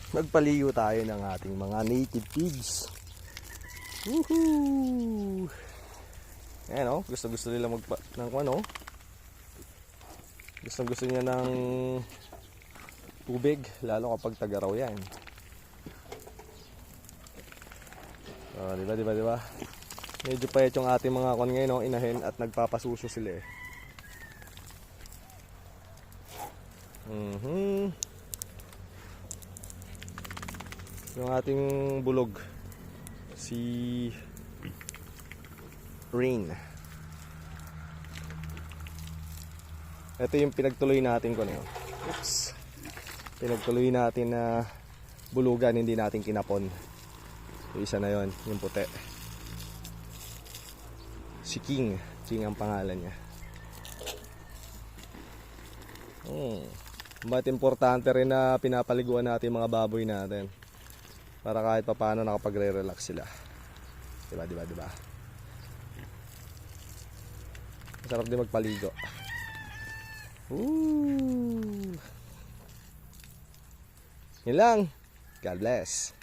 Nagpaligo tayo ng ating mga native pigs. Woohoo! Ayan o, gusto nila ng ano. Gusto niya ng tubig, lalo kapag tagaraw yan. Diba? Medyo payat yung ating mga kon ngayon, no? Inahin at nagpapasuso sila eh. Yung ating bulog, si Rain. Ito yung pinagtuloy natin ko na yun. Oops. Pinagtuloy natin na bulugan, hindi natin kinapon. Yung isa na yon, yung puti. Si King. King ang pangalan niya. Ba't importante rin na pinapaliguan natin mga baboy natin. Para kahit papaano nakapagre-relax sila. Diba? Masarap din magpaligo. Yun lang. God bless.